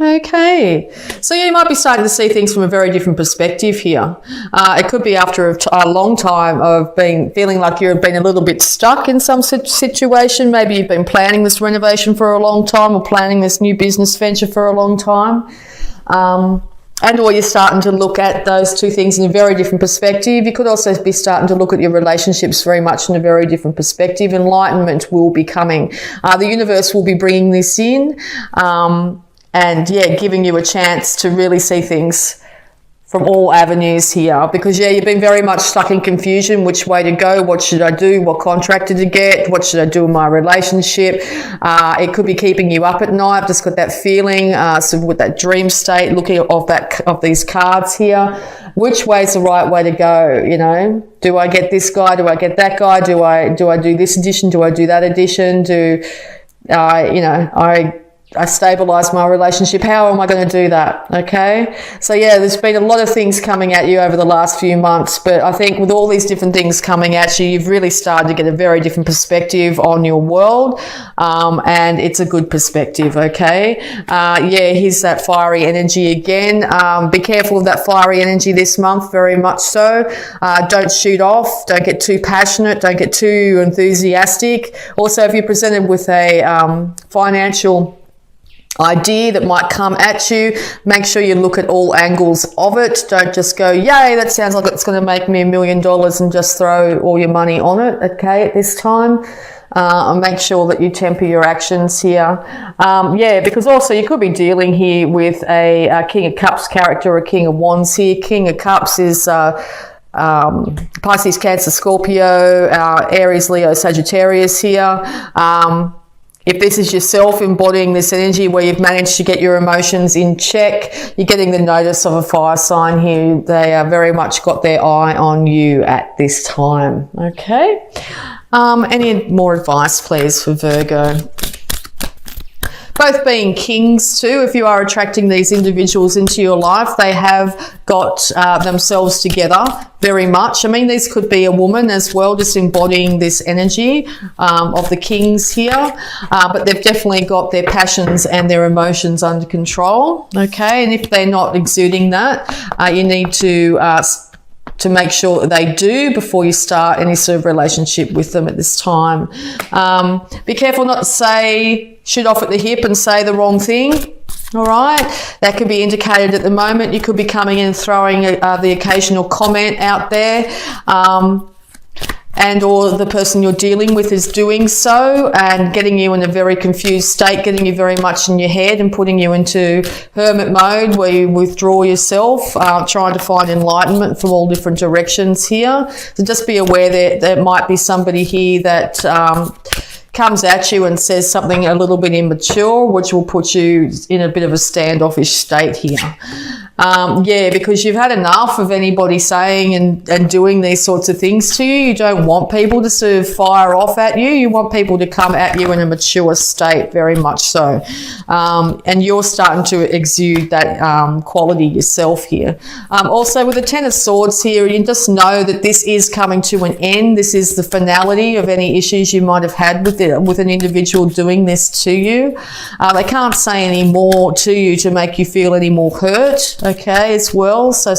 Okay, so you might be starting to see things from a very different perspective here. It could be after a long time of feeling like you've been a little bit stuck in some situation. Maybe you've been planning this renovation for a long time, or planning this new business venture for a long time. Or you're starting to look at those two things in a very different perspective. You could also be starting to look at your relationships very much in a very different perspective. Enlightenment will be coming. The universe will be bringing this in. Giving you a chance to really see things from all avenues here, because you've been very much stuck in confusion. Which way to go? What should I do? What contractor to get? What should I do in my relationship? It could be keeping you up at night. I've just got that feeling, with that dream state, looking of these cards here. Which way is the right way to go? Do I get this guy? Do I get that guy? Do I do this edition? Do I do that edition? I stabilise my relationship. How am I going to do that? Okay. So there's been a lot of things coming at you over the last few months, but I think with all these different things coming at you, you've really started to get a very different perspective on your world. And it's a good perspective. Okay. Here's that fiery energy again. Be careful of that fiery energy this month, very much so. Don't shoot off. Don't get too passionate. Don't get too enthusiastic. Also, if you're presented with a financial idea that might come at you, make sure you look at all angles of it. Don't just go, yay, that sounds like it's going to make me $1 million, and just throw all your money on it, okay, at this time. And make sure that you temper your actions here. Because also you could be dealing here with a King of Cups character, or a King of Wands here. King of Cups is Pisces, Cancer, Scorpio, Aries, Leo, Sagittarius here. If this is yourself embodying this energy where you've managed to get your emotions in check, you're getting the notice of a fire sign here. They are very much got their eye on you at this time. Okay. Any more advice, please, for Virgo? Both being kings too, if you are attracting these individuals into your life, they have got themselves together very much. I mean, this could be a woman as well, just embodying this energy of the kings here, but they've definitely got their passions and their emotions under control, okay? And if they're not exuding that, you need to make sure that they do before you start any sort of relationship with them at this time. Be careful not to shoot off at the hip and say the wrong thing. All right, that could be indicated at the moment. You could be coming in and throwing the occasional comment out there, or the person you're dealing with is doing so, and getting you in a very confused state, getting you very much in your head and putting you into hermit mode where you withdraw yourself, trying to find enlightenment from all different directions here. So just be aware that there might be somebody here that comes at you and says something a little bit immature, which will put you in a bit of a standoffish state here. Because you've had enough of anybody saying and doing these sorts of things to you. You don't want people to sort of fire off at you. You want people to come at you in a mature state, very much so. And you're starting to exude that quality yourself here. Also, with the Ten of Swords here, you just know that this is coming to an end. This is the finality of any issues you might have had with an individual doing this to you. They can't say any more to you to make you feel any more hurt, okay, as well. So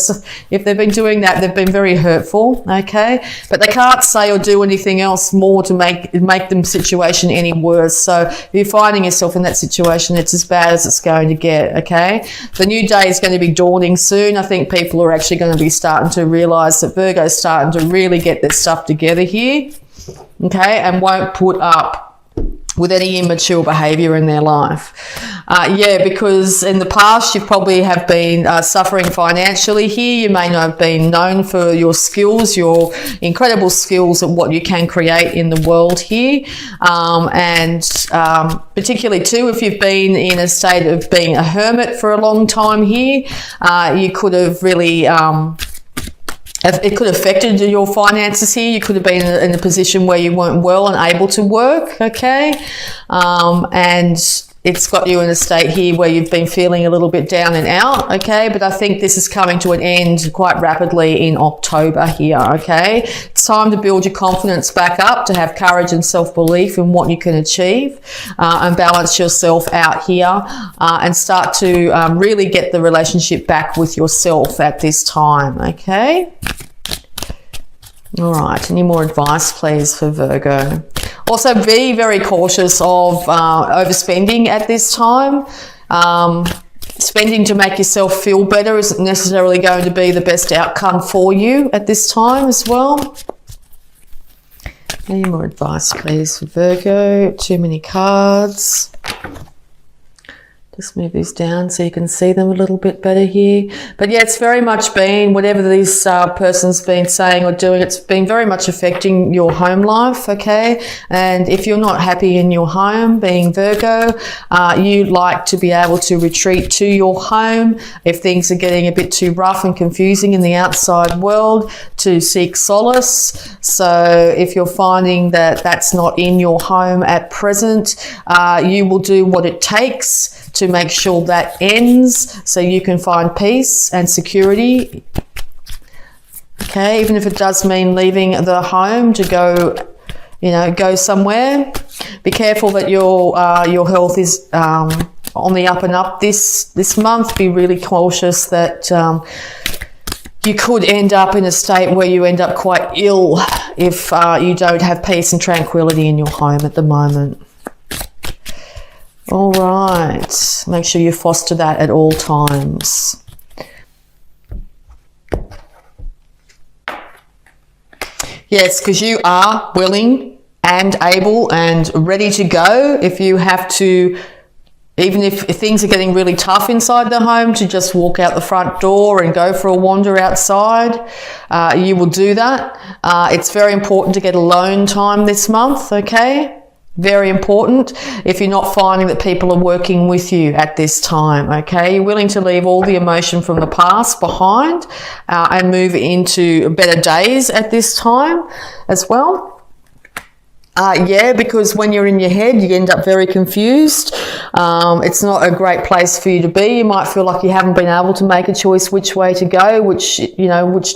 if they've been doing that, they've been very hurtful, okay, but they can't say or do anything else more to make the situation any worse. So if you're finding yourself in that situation, it's as bad as it's going to get, okay. The new day is going to be dawning soon. I think people are actually going to be starting to realise that Virgo's starting to really get their stuff together here, okay, and won't put up with any immature behaviour in their life. Because in the past you probably have been suffering financially here. You may not have been known for your skills, your incredible skills at what you can create in the world here. Particularly too, if you've been in a state of being a hermit for a long time here, you could have really... it could have affected your finances here. You could have been in a position where you weren't well and able to work, okay? it's got you in a state here where you've been feeling a little bit down and out, okay? But I think this is coming to an end quite rapidly in October here, okay? It's time to build your confidence back up, to have courage and self-belief in what you can achieve, and balance yourself out here, and start to really get the relationship back with yourself at this time, okay? All right, any more advice, please, for Virgo? Also, be very cautious of overspending at this time. Spending to make yourself feel better isn't necessarily going to be the best outcome for you at this time as well. Any more advice, please, for Virgo? Too many cards. Just move these down so you can see them a little bit better here. But yeah, it's very much been, whatever this person's been saying or doing, it's been very much affecting your home life, okay? And if you're not happy in your home, being Virgo, you like to be able to retreat to your home if things are getting a bit too rough and confusing in the outside world, to seek solace. So if you're finding that that's not in your home at present, you will do what it takes to make sure that ends so you can find peace and security. Okay, even if it does mean leaving the home to go, go somewhere. Be careful that your health is on the up and up this month. Be really cautious that you could end up in a state where you end up quite ill if you don't have peace and tranquility in your home at the moment. All right, make sure you foster that at all times. Yes, because you are willing and able and ready to go if you have to, even if things are getting really tough inside the home, to just walk out the front door and go for a wander outside. You will do that. It's very important to get alone time this month, okay? Very important if you're not finding that people are working with you at this time, okay? You're willing to leave all the emotion from the past behind and move into better days at this time as well. Yeah, because when you're in your head, you end up very confused. It's not a great place for you to be. You might feel like you haven't been able to make a choice which way to go, which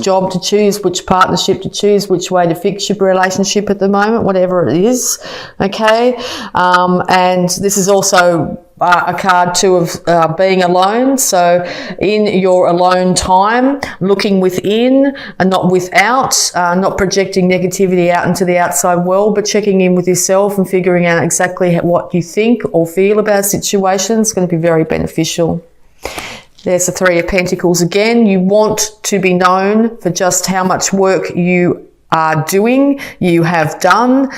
job to choose, which partnership to choose, which way to fix your relationship at the moment, whatever it is, okay? And this is also a card too of being alone. So in your alone time, looking within and not without, not projecting negativity out into the outside world, but checking in with yourself and figuring out exactly what you think or feel about a situation is going to be very beneficial. There's the Three of Pentacles again. You want to be known for just how much work you are doing, you have done.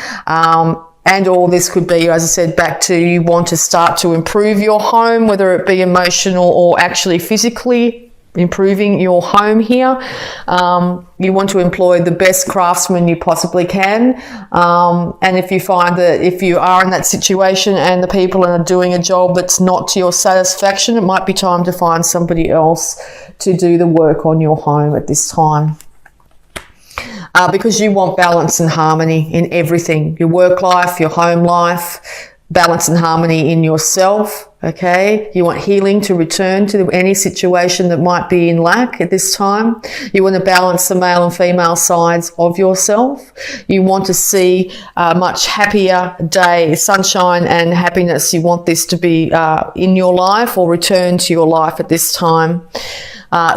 And all this could be, as I said, back to you want to start to improve your home, whether it be emotional or actually physically improving your home here. You want to employ the best craftsmen you possibly can. And if you find that if you are in that situation and the people are doing a job that's not to your satisfaction, it might be time to find somebody else to do the work on your home at this time. Because you want balance and harmony in everything, your work life, your home life, balance and harmony in yourself, okay? You want healing to return to any situation that might be in lack at this time. You want to balance the male and female sides of yourself. You want to see a much happier day, sunshine and happiness. You want this to be in your life or return to your life at this time.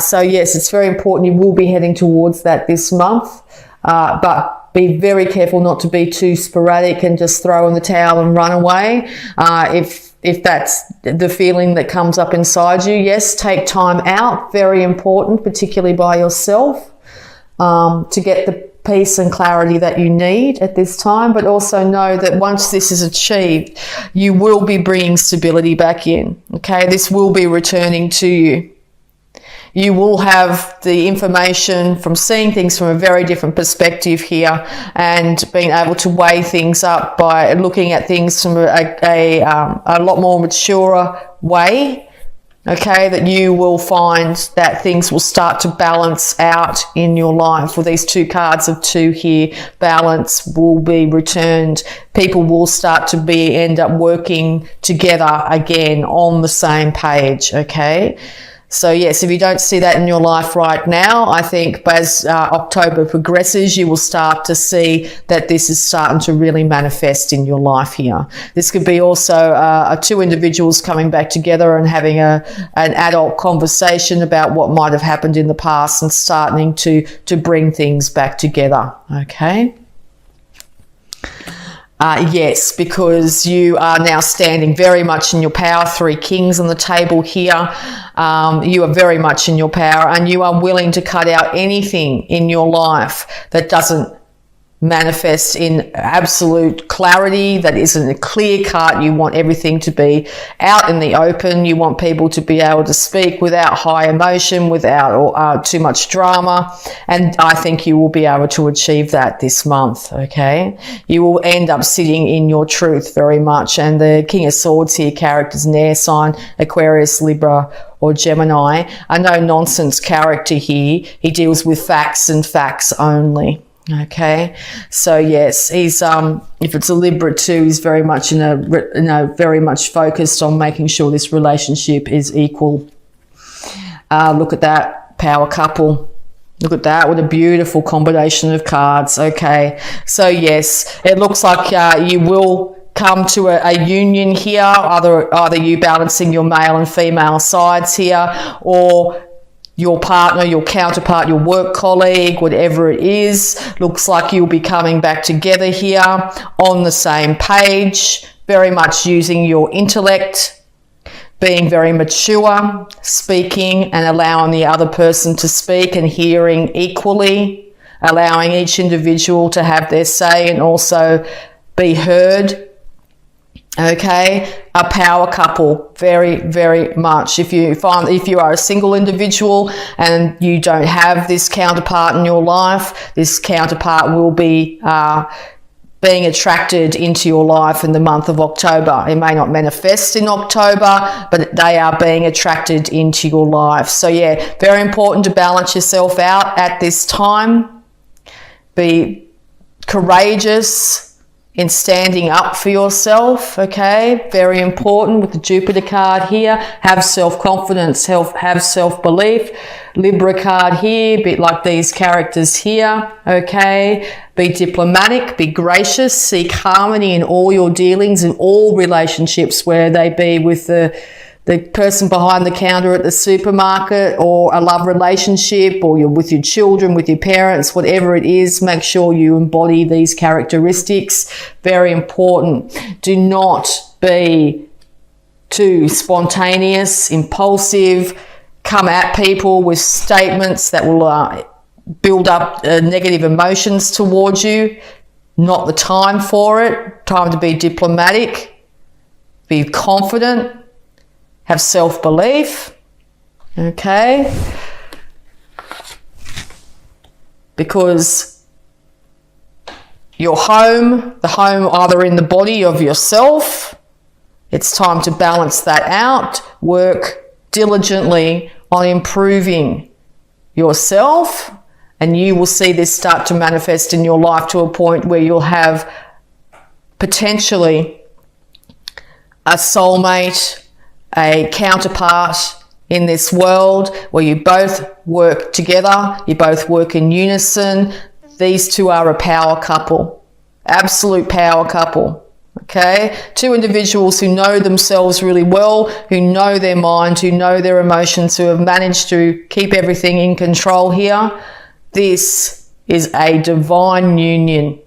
So yes, it's very important. You will be heading towards that this month. But be very careful not to be too sporadic and just throw in the towel and run away. If that's the feeling that comes up inside you, yes, take time out. Very important, particularly by yourself, to get the peace and clarity that you need at this time. But also know that once this is achieved, you will be bringing stability back in. Okay, this will be returning to you. You will have the information from seeing things from a very different perspective here and being able to weigh things up by looking at things from a lot more mature way Okay, that you will find that things will start to balance out in your life. With these 2 cards of 2 here, balance will be returned. People will start to end up working together again on the same page, okay? So yes, if you don't see that in your life right now, I think as October progresses, you will start to see that this is starting to really manifest in your life here. This could be also 2 individuals coming back together and having an adult conversation about what might have happened in the past and starting to bring things back together, okay? Yes, because you are now standing very much in your power. 3 kings on the table here. You are very much in your power, and you are willing to cut out anything in your life that doesn't manifest in absolute clarity, that isn't a clear cut. You want everything to be out in the open. You want people to be able to speak without high emotion, without too much drama. And I think you will be able to achieve that this month, okay? You will end up sitting in your truth very much. And the King of Swords here, characters in air sign, Aquarius, Libra, or Gemini, a no-nonsense character here. He deals with facts and facts only. Okay, so yes, he's if it's a Libra too, he's very much very much focused on making sure this relationship is equal. Look at that power couple. Look at that, what a beautiful combination of cards. Okay, so yes, it looks like you will come to a union here, either you balancing your male and female sides here, or your partner, your counterpart, your work colleague, whatever it is. Looks like you'll be coming back together here on the same page, very much using your intellect, being very mature, speaking and allowing the other person to speak and hearing equally, allowing each individual to have their say and also be heard. Okay, a power couple, very, very much. If you are a single individual and you don't have this counterpart in your life, this counterpart will be being attracted into your life in the month of October. It may not manifest in October, but they are being attracted into your life. So yeah, very important to balance yourself out at this time. Be courageous in standing up for yourself, okay? Very important with the Jupiter card here. Have self-confidence, have self-belief. Libra card here, a bit like these characters here, okay? Be diplomatic, be gracious, seek harmony in all your dealings, in all relationships, where they be with the person behind the counter at the supermarket, or a love relationship, or you're with your children, with your parents, whatever it is. Make sure you embody these characteristics. Very important. Do not be too spontaneous, impulsive, come at people with statements that will build up negative emotions towards you. Not the time for it. Time to be diplomatic, be confident, have self-belief, okay? Because your home, the home either in the body of yourself, it's time to balance that out. Work diligently on improving yourself, and you will see this start to manifest in your life to a point where you'll have potentially a soulmate, a counterpart in this world where you both work together, you both work in unison. These two are a power couple, absolute power couple. Okay, 2 individuals who know themselves really well, who know their mind, who know their emotions, who have managed to keep everything in control here. This is a divine union.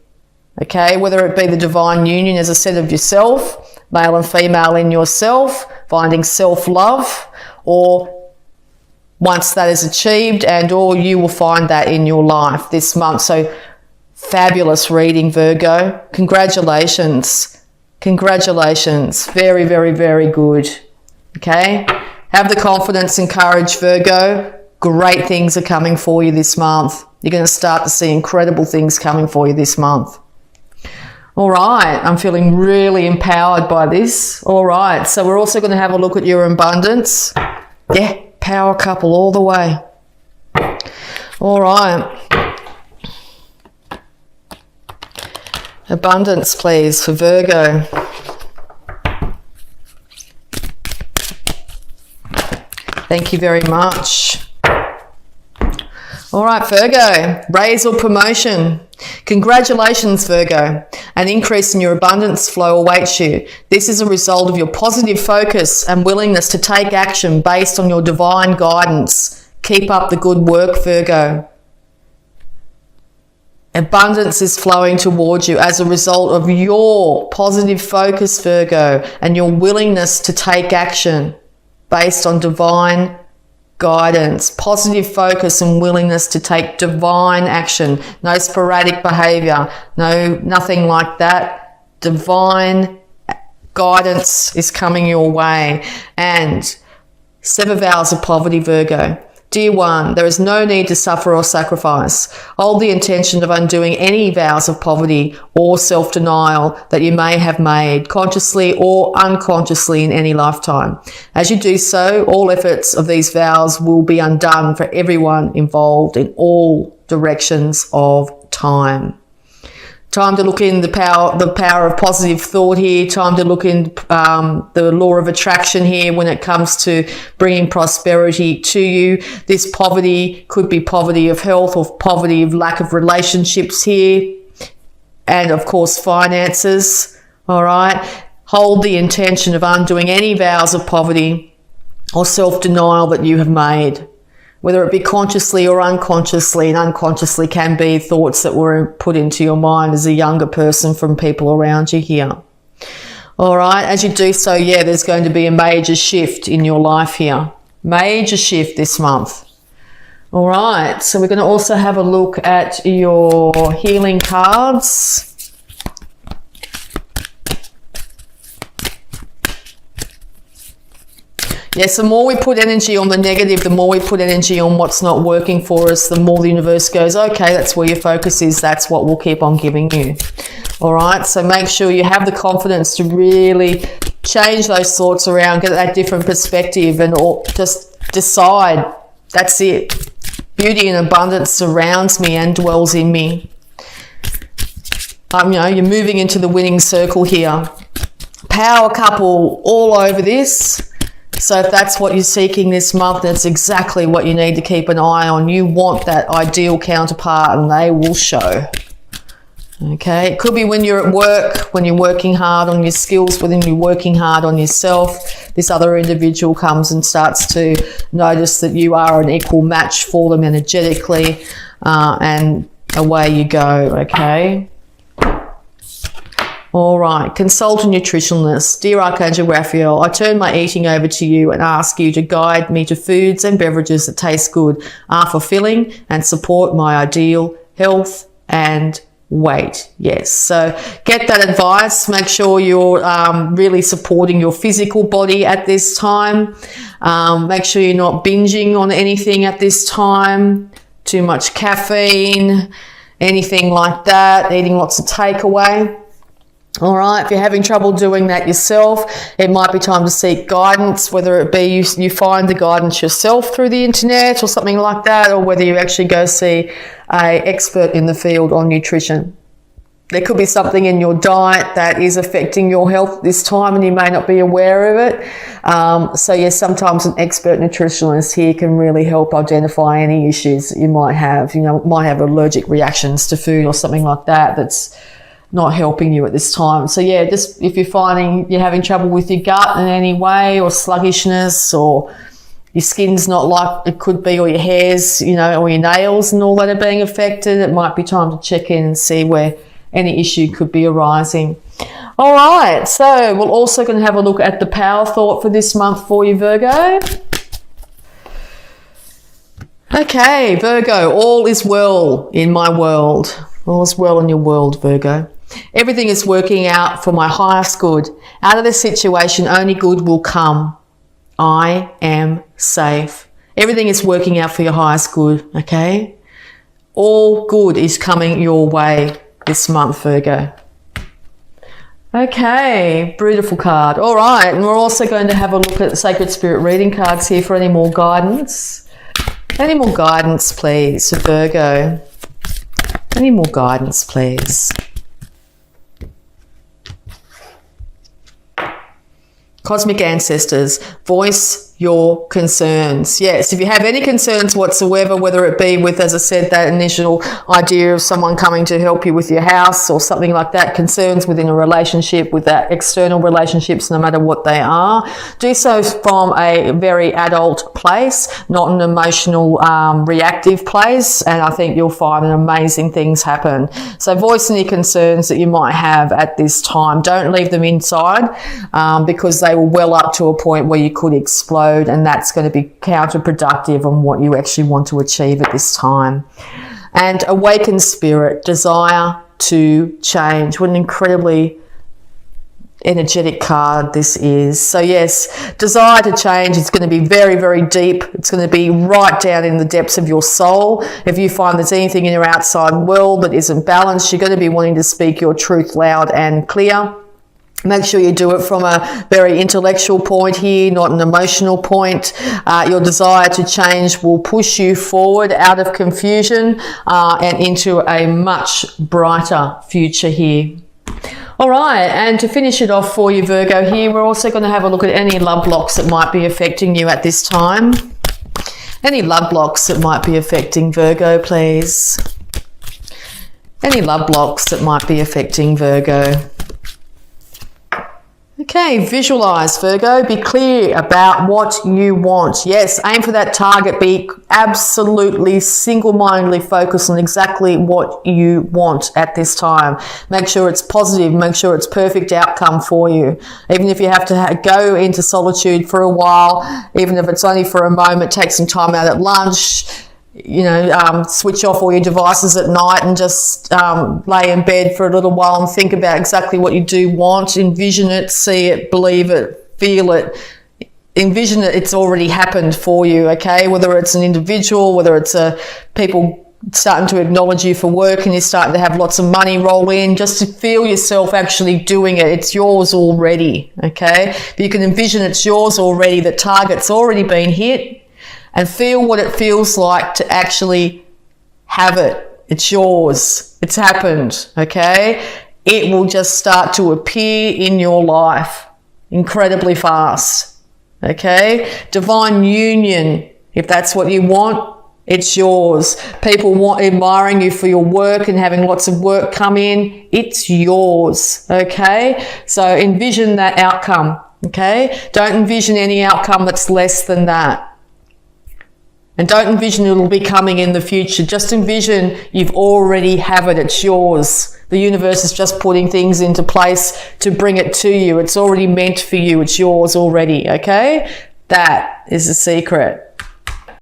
Okay, whether it be the divine union, as I said, of yourself, male and female in yourself, finding self-love, or once that is achieved, and or you will find that in your life this month. So fabulous reading, Virgo. Congratulations. Congratulations. Very, very, very good. Okay? Have the confidence and courage, Virgo. Great things are coming for you this month. You're going to start to see incredible things coming for you this month. All right, I'm feeling really empowered by this. All right, so we're also going to have a look at your abundance. Yeah, power couple all the way. All right. Abundance, please, for Virgo. Thank you very much. All right, Virgo, raise or promotion. Congratulations, Virgo. An increase in your abundance flow awaits you. This is a result of your positive focus and willingness to take action based on your divine guidance. Keep up the good work, Virgo. Abundance is flowing towards you as a result of your positive focus, Virgo, and your willingness to take action based on divine guidance. Positive focus and willingness to take divine action. No sporadic behavior. Nothing like that. Divine guidance is coming your way. And 7 vows of poverty, Virgo. Dear one, there is no need to suffer or sacrifice. Hold the intention of undoing any vows of poverty or self-denial that you may have made, consciously or unconsciously in any lifetime. As you do so, all efforts of these vows will be undone for everyone involved in all directions of time. Time to look in the power of positive thought here. Time to look in the law of attraction here when it comes to bringing prosperity to you. This poverty could be poverty of health or poverty of lack of relationships here. And of course, finances. All right. Hold the intention of undoing any vows of poverty or self-denial that you have made, whether it be consciously or unconsciously, and unconsciously can be thoughts that were put into your mind as a younger person from people around you here. All right, as you do so, yeah, there's going to be a major shift in your life here. Major shift this month. All right, so we're going to also have a look at your healing cards. Yes, the more we put energy on the negative, the more we put energy on what's not working for us, the more the universe goes, okay, that's where your focus is. That's what we'll keep on giving you. All right, so make sure you have the confidence to really change those thoughts around, get that different perspective, and just decide, that's it. Beauty and abundance surrounds me and dwells in me. You're moving into the winning circle here. Power couple all over this. So if that's what you're seeking this month, that's exactly what you need to keep an eye on. You want that ideal counterpart, and they will show. Okay, it could be when you're at work, when you're working hard on your skills, when you're working hard on yourself. This other individual comes and starts to notice that you are an equal match for them energetically, and away you go, okay? All right, consult a nutritionist. Dear Archangel Raphael, I turn my eating over to you and ask you to guide me to foods and beverages that taste good, are fulfilling, and support my ideal health and weight. Yes, so get that advice. Make sure you're really supporting your physical body at this time. Make sure you're not binging on anything at this time. Too much caffeine, anything like that, eating lots of takeaway. All right, if you're having trouble doing that yourself, it might be time to seek guidance, whether it be you find the guidance yourself through the internet or something like that, or whether you actually go see an expert in the field on nutrition. There could be something in your diet that is affecting your health at this time and you may not be aware of it. So yes, sometimes an expert nutritionist here can really help identify any issues that you might have. Might have allergic reactions to food or something like that that's not helping you at this time. So yeah, just if you're finding you're having trouble with your gut in any way, or sluggishness, or your skin's not like it could be, or your hairs, or your nails and all that are being affected, it might be time to check in and see where any issue could be arising. All right, so we're also going to have a look at the power thought for this month for you, Virgo. Okay, Virgo, all is well in my world. All is well in your world, Virgo. Everything is working out for my highest good. Out of this situation, only good will come. I am safe. Everything is working out for your highest good, okay? All good is coming your way this month, Virgo. Okay, beautiful card. All right, and we're also going to have a look at Sacred Spirit reading cards here for any more guidance. Any more guidance, please, for Virgo? Any more guidance, please? Cosmic ancestors, voice your concerns. Yes, if you have any concerns whatsoever, whether it be with, as I said, that initial idea of someone coming to help you with your house or something like that, concerns within a relationship, with that external relationships, no matter what they are, do so from a very adult place, not an emotional, reactive place, and I think you'll find amazing things happen. So voice any concerns that you might have at this time. Don't leave them inside, because they will well up to a point where you could explode, and that's going to be counterproductive on what you actually want to achieve at this time. And awakened spirit, desire to change. What an incredibly energetic card this is. So yes, desire to change is going to be very, very deep. It's going to be right down in the depths of your soul. If you find there's anything in your outside world that isn't balanced, you're going to be wanting to speak your truth loud and clear. Make sure you do it from a very intellectual point here, not an emotional point. Your desire to change will push you forward out of confusion and into a much brighter future here. All right, and to finish it off for you, Virgo, here, we're also going to have a look at any love blocks that might be affecting you at this time. Any love blocks that might be affecting Virgo, please. Any love blocks that might be affecting Virgo. Okay, visualize, Virgo. Be clear about what you want. Yes, aim for that target. Be absolutely single-mindedly focused on exactly what you want at this time. Make sure it's positive. Make sure it's perfect outcome for you. Even if you have to go into solitude for a while, even if it's only for a moment, take some time out at lunch. You know, switch off all your devices at night and just lay in bed for a little while and think about exactly what you do want. Envision it, see it, believe it, feel it. Envision it, it's already happened for you, okay? Whether it's an individual, whether it's people starting to acknowledge you for work and you're starting to have lots of money roll in, just to feel yourself actually doing it. It's yours already, okay? If you can envision it's yours already, the target's already been hit, and feel what it feels like to actually have it. It's yours. It's happened, okay? It will just start to appear in your life incredibly fast, okay? Divine union, if that's what you want, it's yours. People admiring you for your work and having lots of work come in, it's yours, okay? So envision that outcome, okay? Don't envision any outcome that's less than that. And don't envision it'll be coming in the future. Just envision you've already have it. It's yours. The universe is just putting things into place to bring it to you. It's already meant for you. It's yours already, okay? That is the secret.